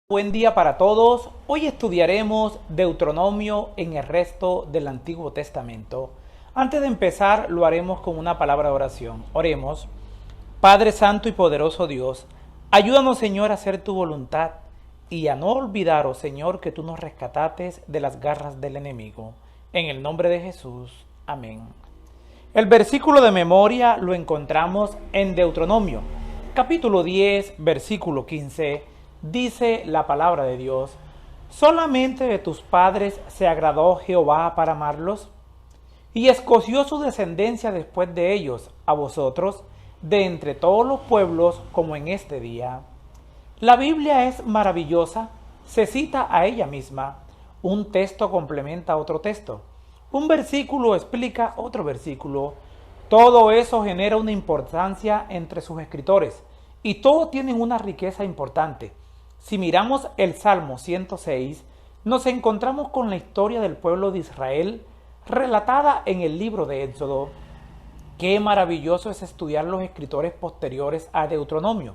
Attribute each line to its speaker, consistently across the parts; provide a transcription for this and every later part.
Speaker 1: Buen día para todos. Hoy estudiaremos Deuteronomio en el resto del Antiguo Testamento. Antes de empezar, lo haremos con una palabra de oración. Oremos. Padre Santo y poderoso Dios, ayúdanos, Señor, a hacer tu voluntad y a no olvidar, oh Señor, que tú nos rescatates de las garras del enemigo. En el nombre de Jesús. Amén. El versículo de memoria lo encontramos en Deuteronomio, capítulo 10, versículo 15. Dice la palabra de Dios: solamente de tus padres se agradó Jehová para amarlos, y escogió su descendencia después de ellos, a vosotros, de entre todos los pueblos, como en este día. La Biblia es maravillosa, se cita a ella misma. Un texto complementa a otro texto. Un versículo explica otro versículo. Todo eso genera una importancia entre sus escritores, y todos tienen una riqueza importante. Si miramos el Salmo 106, nos encontramos con la historia del pueblo de Israel relatada en el libro de Éxodo. Qué maravilloso es estudiar los escritores posteriores a Deuteronomio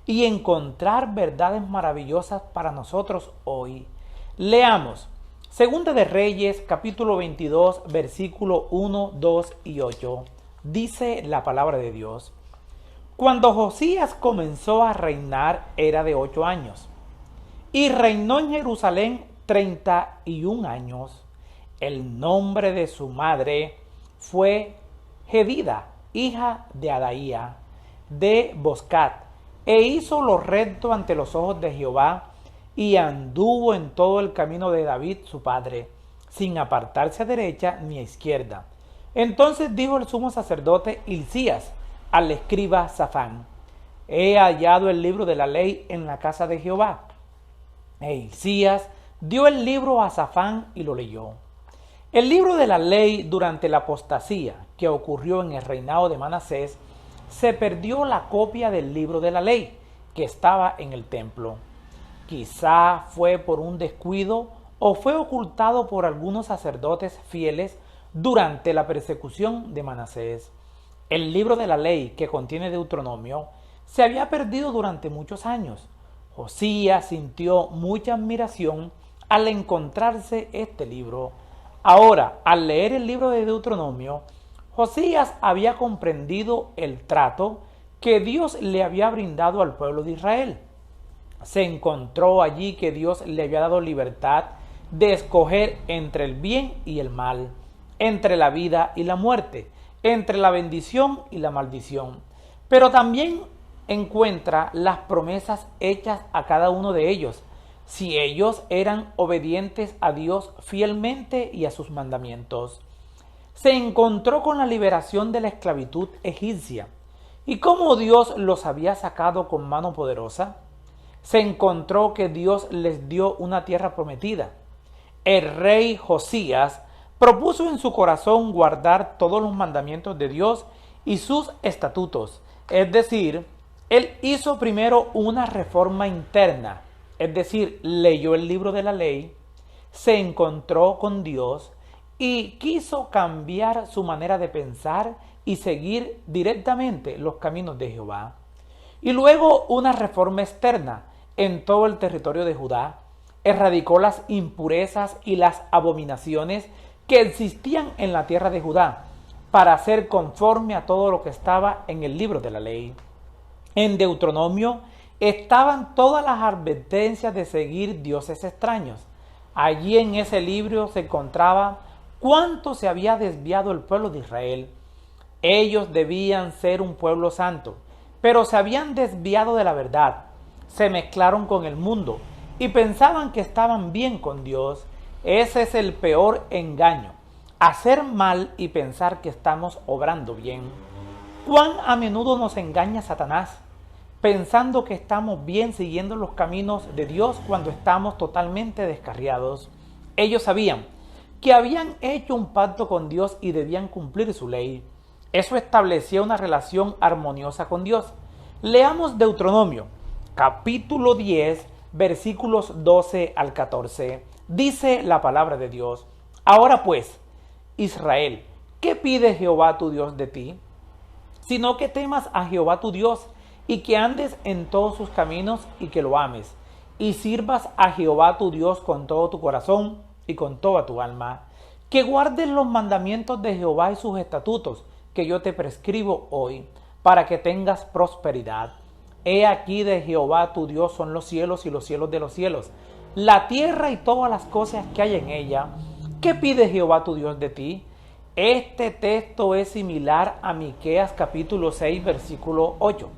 Speaker 1: y encontrar verdades maravillosas para nosotros hoy. Leamos Segunda de Reyes, capítulo 22, versículo 1, 2 y 8. Dice la palabra de Dios: cuando Josías comenzó a reinar era de 8 años, y reinó en Jerusalén 31 años. El nombre de su madre fue Jedida, hija de Adaía, de Boscat, e hizo lo recto ante los ojos de Jehová, y anduvo en todo el camino de David su padre, sin apartarse a derecha ni a izquierda. Entonces dijo el sumo sacerdote Hilcías al escriba Safán: he hallado el libro de la ley en la casa de Jehová. E Hilcías dio el libro a Safán y lo leyó. El libro de la ley, durante la apostasía que ocurrió en el reinado de Manasés, se perdió la copia del libro de la ley que estaba en el templo. Quizá fue por un descuido o fue ocultado por algunos sacerdotes fieles durante la persecución de Manasés. El libro de la ley que contiene Deuteronomio se había perdido durante muchos años. Josías sintió mucha admiración al encontrarse este libro. Ahora, al leer el libro de Deuteronomio, Josías había comprendido el trato que Dios le había brindado al pueblo de Israel. Se encontró allí que Dios le había dado libertad de escoger entre el bien y el mal, entre la vida y la muerte, entre la bendición y la maldición. Pero también encuentra las promesas hechas a cada uno de ellos, si ellos eran obedientes a Dios fielmente y a sus mandamientos. Se encontró con la liberación de la esclavitud egipcia y cómo Dios los había sacado con mano poderosa. Se encontró que Dios les dio una tierra prometida. El rey Josías propuso en su corazón guardar todos los mandamientos de Dios y sus estatutos. Es decir, él hizo primero una reforma interna, es decir, leyó el libro de la ley, se encontró con Dios y quiso cambiar su manera de pensar y seguir directamente los caminos de Jehová. Y luego una reforma externa en todo el territorio de Judá. Erradicó las impurezas y las abominaciones que existían en la tierra de Judá, para ser conforme a todo lo que estaba en el libro de la ley. En Deuteronomio estaban todas las advertencias de seguir dioses extraños. Allí en ese libro se encontraba cuánto se había desviado el pueblo de Israel. Ellos debían ser un pueblo santo, pero se habían desviado de la verdad, se mezclaron con el mundo y pensaban que estaban bien con Dios. Ese es el peor engaño, hacer mal y pensar que estamos obrando bien. ¿Cuán a menudo nos engaña Satanás, pensando que estamos bien siguiendo los caminos de Dios cuando estamos totalmente descarriados? Ellos sabían que habían hecho un pacto con Dios y debían cumplir su ley. Eso establecía una relación armoniosa con Dios. Leamos Deuteronomio, capítulo 10, versículos 12 al 14. Dice la palabra de Dios: ahora pues, Israel, ¿qué pide Jehová tu Dios de ti? Sino que temas a Jehová tu Dios y que andes en todos sus caminos y que lo ames y sirvas a Jehová tu Dios con todo tu corazón y con toda tu alma, que guardes los mandamientos de Jehová y sus estatutos que yo te prescribo hoy, para que tengas prosperidad. He aquí de Jehová tu Dios son los cielos y los cielos de los cielos, la tierra y todas las cosas que hay en ella. ¿Qué pide Jehová tu Dios de ti? Este texto es similar a Miqueas capítulo 6 versículo 8.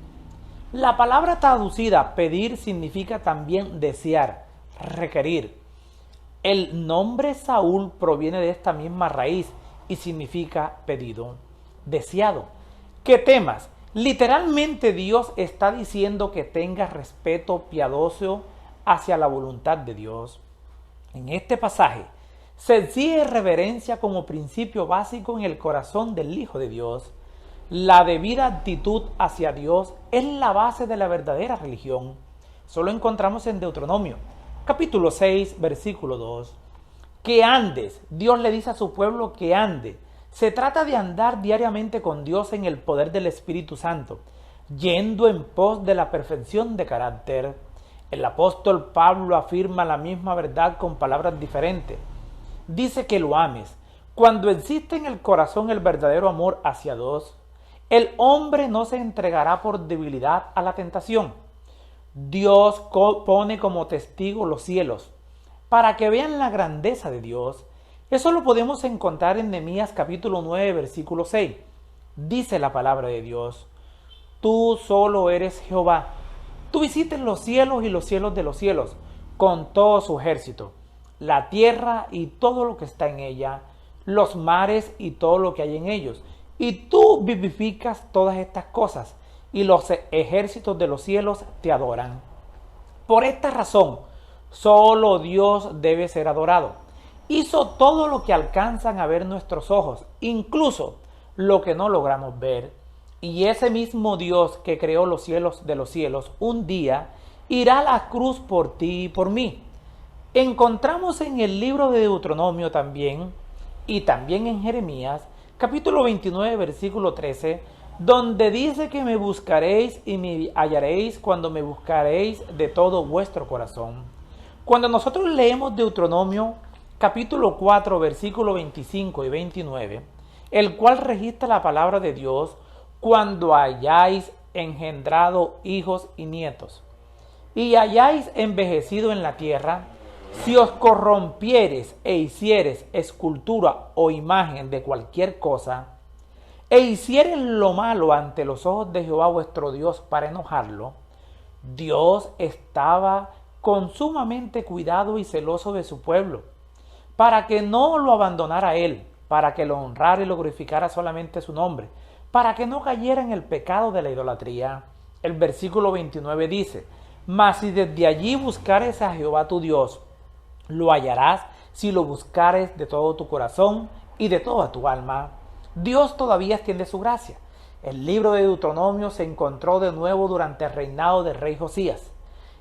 Speaker 1: La palabra traducida pedir significa también desear, requerir. El nombre Saúl proviene de esta misma raíz y significa pedido, deseado. Que temas. Literalmente Dios está diciendo que tengas respeto piadoso hacia la voluntad de Dios. En este pasaje se exige reverencia como principio básico en el corazón del Hijo de Dios. La debida actitud hacia Dios es la base de la verdadera religión. Eso lo encontramos en Deuteronomio, capítulo 6, versículo 2. Que andes, Dios le dice a su pueblo que ande. Se trata de andar diariamente con Dios en el poder del Espíritu Santo, yendo en pos de la perfección de carácter. El apóstol Pablo afirma la misma verdad con palabras diferentes. Dice que lo ames. Cuando existe en el corazón el verdadero amor hacia Dios, el hombre no se entregará por debilidad a la tentación. Dios pone como testigo los cielos para que vean la grandeza de Dios. Eso lo podemos encontrar en Nehemías capítulo 9 versículo 6. Dice la palabra de Dios: tú solo eres Jehová. Tú hiciste los cielos y los cielos de los cielos con todo su ejército, la tierra y todo lo que está en ella, los mares y todo lo que hay en ellos. Y tú vivificas todas estas cosas, y los ejércitos de los cielos te adoran. Por esta razón, solo Dios debe ser adorado. Hizo todo lo que alcanzan a ver nuestros ojos, incluso lo que no logramos ver. Y ese mismo Dios que creó los cielos de los cielos, un día irá a la cruz por ti y por mí. Encontramos en el libro de Deuteronomio también, y también en Jeremías, capítulo 29, versículo 13, donde dice que me buscaréis y me hallaréis cuando me buscaréis de todo vuestro corazón. Cuando nosotros leemos Deuteronomio, capítulo 4, versículo 25 y 29, el cual registra la palabra de Dios, cuando hayáis engendrado hijos y nietos, y hayáis envejecido en la tierra, si os corrompieres e hicieres escultura o imagen de cualquier cosa, e hicieres lo malo ante los ojos de Jehová vuestro Dios para enojarlo, Dios estaba con sumamente cuidado y celoso de su pueblo, para que no lo abandonara a él, para que lo honrara y lo glorificara solamente su nombre, para que no cayera en el pecado de la idolatría. El versículo 29 dice: mas si desde allí buscares a Jehová tu Dios, lo hallarás si lo buscares de todo tu corazón y de toda tu alma. Dios todavía extiende su gracia. El libro de Deuteronomio se encontró de nuevo durante el reinado del rey Josías,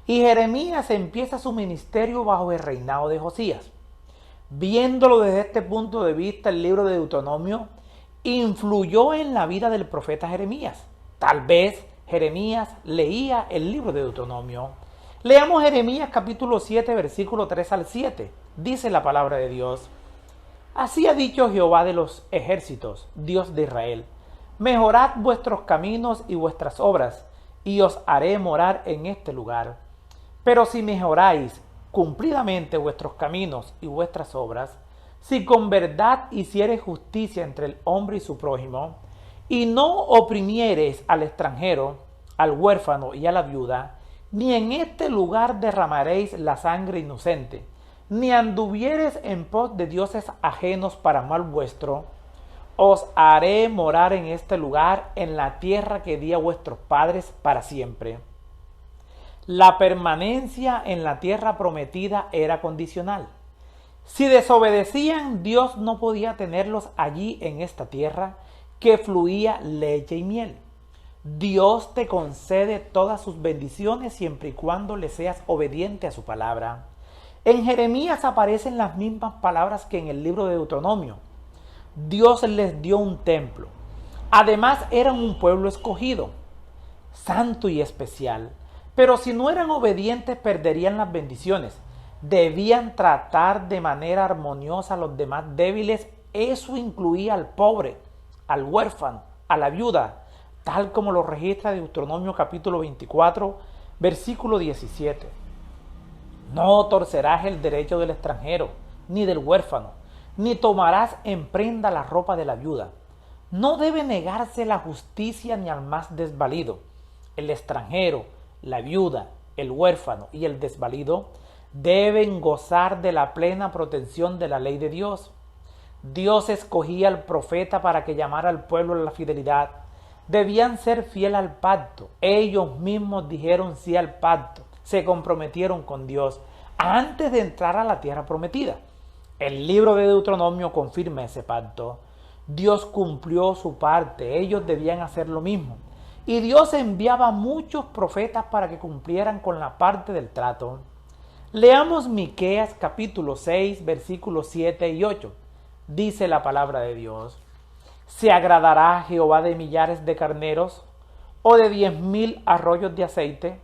Speaker 1: y Jeremías empieza su ministerio bajo el reinado de Josías. Viéndolo desde este punto de vista, el libro de Deuteronomio influyó en la vida del profeta Jeremías. Tal vez Jeremías leía el libro de Deuteronomio. Leamos Jeremías capítulo 7, versículo 3 al 7. Dice la palabra de Dios: así ha dicho Jehová de los ejércitos, Dios de Israel: mejorad vuestros caminos y vuestras obras, y os haré morar en este lugar. Pero si mejoráis cumplidamente vuestros caminos y vuestras obras, si con verdad hiciereis justicia entre el hombre y su prójimo, y no oprimiereis al extranjero, al huérfano y a la viuda, ni en este lugar derramaréis la sangre inocente, ni anduviereis en pos de dioses ajenos para mal vuestro, os haré morar en este lugar, en la tierra que di a vuestros padres para siempre. La permanencia en la tierra prometida era condicional. Si desobedecían, Dios no podía tenerlos allí en esta tierra que fluía leche y miel. Dios te concede todas sus bendiciones siempre y cuando le seas obediente a su palabra. En Jeremías aparecen las mismas palabras que en el libro de Deuteronomio. Dios les dio un templo. Además, eran un pueblo escogido, santo y especial. Pero si no eran obedientes, perderían las bendiciones. Debían tratar de manera armoniosa a los demás débiles. Eso incluía al pobre, al huérfano, a la viuda, tal como lo registra Deuteronomio capítulo 24, versículo 17. No torcerás el derecho del extranjero, ni del huérfano, ni tomarás en prenda la ropa de la viuda. No debe negarse la justicia ni al más desvalido. El extranjero, la viuda, el huérfano y el desvalido deben gozar de la plena protección de la ley de Dios. Dios escogía al profeta para que llamara al pueblo a la fidelidad. Debían ser fieles al pacto. Ellos mismos dijeron sí al pacto. Se comprometieron con Dios antes de entrar a la tierra prometida. El libro de Deuteronomio confirma ese pacto. Dios cumplió su parte. Ellos debían hacer lo mismo. Y Dios enviaba muchos profetas para que cumplieran con la parte del trato. Leamos Miqueas capítulo 6, versículos 7 y 8. Dice la palabra de Dios: ¿se agradará Jehová de millares de carneros o de 10,000 arroyos de aceite?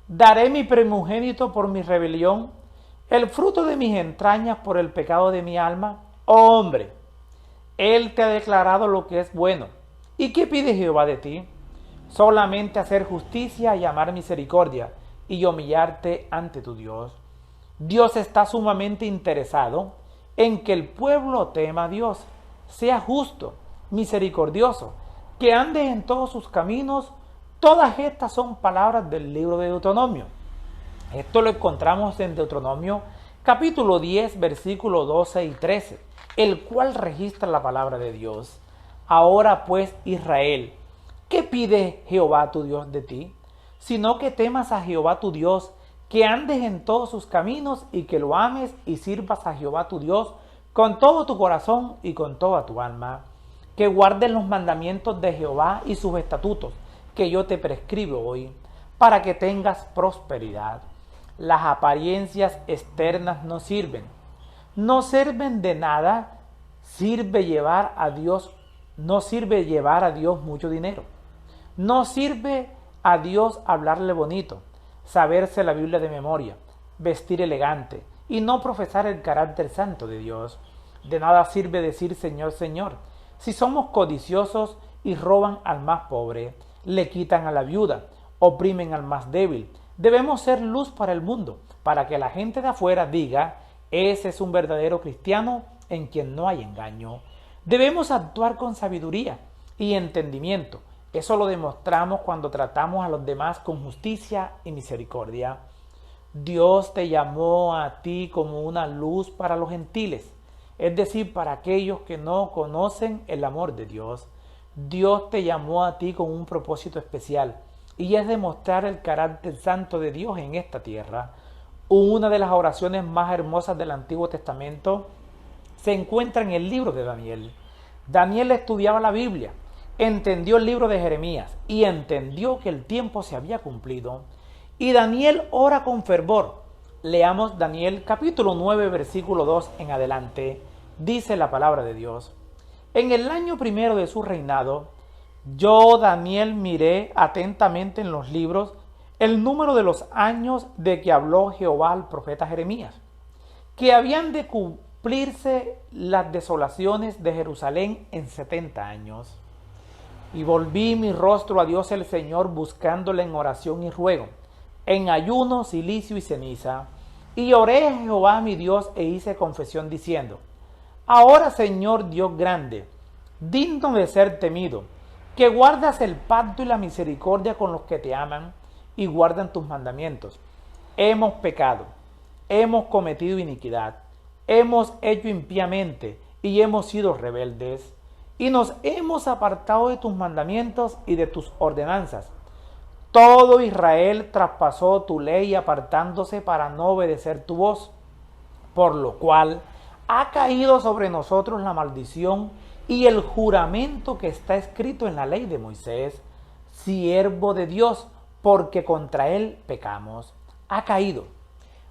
Speaker 1: Daré mi primogénito por mi rebelión, el fruto de mis entrañas por el pecado de mi alma. Oh hombre, Él te ha declarado lo que es bueno. ¿Y qué pide Jehová de ti? Solamente hacer justicia y amar misericordia y humillarte ante tu Dios. Dios está sumamente interesado en que el pueblo tema a Dios, sea justo, misericordioso, que ande en todos sus caminos. Todas estas son palabras del libro de Deuteronomio. Esto lo encontramos en Deuteronomio capítulo 10, versículos 12 y 13, el cual registra la palabra de Dios. Ahora pues, Israel, ¿qué pide Jehová tu Dios de ti? Sino que temas a Jehová tu Dios, que andes en todos sus caminos y que lo ames y sirvas a Jehová tu Dios con todo tu corazón y con toda tu alma. Que guardes los mandamientos de Jehová y sus estatutos que yo te prescribo hoy, para que tengas prosperidad. Las apariencias externas no sirven. No sirven de nada. No sirve llevar a Dios mucho dinero. No sirve a Dios hablarle bonito, saberse la Biblia de memoria, vestir elegante y no profesar el carácter santo de Dios. De nada sirve decir Señor, Señor, si somos codiciosos y roban al más pobre, le quitan a la viuda, oprimen al más débil. Debemos ser luz para el mundo, para que la gente de afuera diga: ese es un verdadero cristiano en quien no hay engaño. Debemos actuar con sabiduría y entendimiento. Eso lo demostramos cuando tratamos a los demás con justicia y misericordia. Dios te llamó a ti como una luz para los gentiles, es decir, para aquellos que no conocen el amor de Dios. Dios te llamó a ti con un propósito especial, y es demostrar el carácter santo de Dios en esta tierra. Una de las oraciones más hermosas del Antiguo Testamento se encuentra en el libro de Daniel. Daniel estudiaba la Biblia, entendió el libro de Jeremías y entendió que el tiempo se había cumplido. Y Daniel ora con fervor. Leamos Daniel capítulo 9, versículo 2 en adelante. Dice la palabra de Dios: en el año primero de su reinado, yo, Daniel, miré atentamente en los libros el número de los años de que habló Jehová al profeta Jeremías, que habían de cumplirse las desolaciones de Jerusalén en 70 años. Y volví mi rostro a Dios el Señor, buscándole en oración y ruego, en ayuno, cilicio y ceniza. Y oré a Jehová mi Dios e hice confesión diciendo: ahora, Señor Dios grande, digno de ser temido, que guardas el pacto y la misericordia con los que te aman y guardan tus mandamientos. Hemos pecado, hemos cometido iniquidad, hemos hecho impíamente y hemos sido rebeldes, y nos hemos apartado de tus mandamientos y de tus ordenanzas. Todo Israel traspasó tu ley apartándose para no obedecer tu voz, por lo cual ha caído sobre nosotros la maldición y el juramento que está escrito en la ley de Moisés, siervo de Dios, porque contra él pecamos. Ha caído.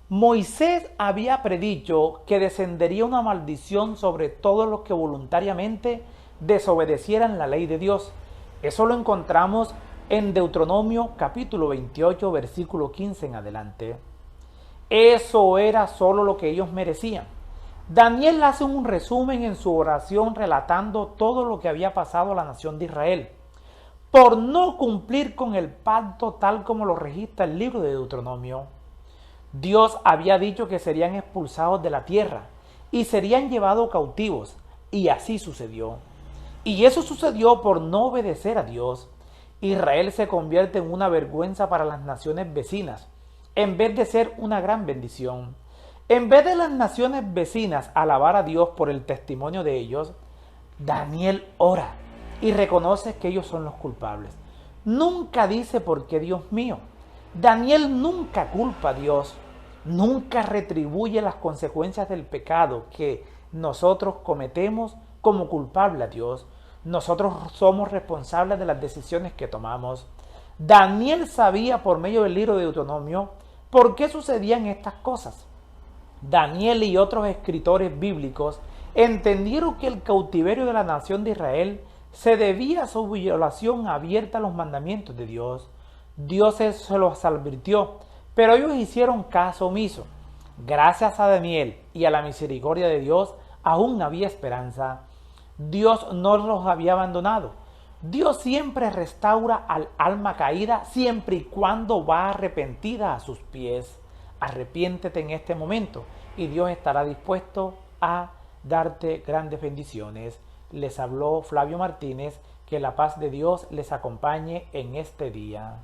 Speaker 1: Moisés había predicho que descendería una maldición sobre todos los que voluntariamente desobedecieran la ley de Dios. Eso lo encontramos en Deuteronomio capítulo 28, versículo 15 en adelante. Eso era solo lo que ellos merecían. Daniel hace un resumen en su oración relatando todo lo que había pasado a la nación de Israel por no cumplir con el pacto tal como lo registra el libro de Deuteronomio. Dios había dicho que serían expulsados de la tierra y serían llevados cautivos, y así sucedió. Y eso sucedió por no obedecer a Dios. Israel se convierte en una vergüenza para las naciones vecinas, en vez de ser una gran bendición. En vez de las naciones vecinas alabar a Dios por el testimonio de ellos, Daniel ora y reconoce que ellos son los culpables. Nunca dice por qué Dios mío. Daniel nunca culpa a Dios, nunca retribuye las consecuencias del pecado que nosotros cometemos como culpable a Dios. Nosotros somos responsables de las decisiones que tomamos. Daniel sabía por medio del libro de Deuteronomio por qué sucedían estas cosas. Daniel y otros escritores bíblicos entendieron que el cautiverio de la nación de Israel se debía a su violación abierta a los mandamientos de Dios. Dios se los advirtió, pero ellos hicieron caso omiso. Gracias a Daniel y a la misericordia de Dios, aún había esperanza. Dios no los había abandonado. Dios siempre restaura al alma caída siempre y cuando va arrepentida a sus pies. Arrepiéntete en este momento y Dios estará dispuesto a darte grandes bendiciones. Les habló Flavio Martínez. Que la paz de Dios les acompañe en este día.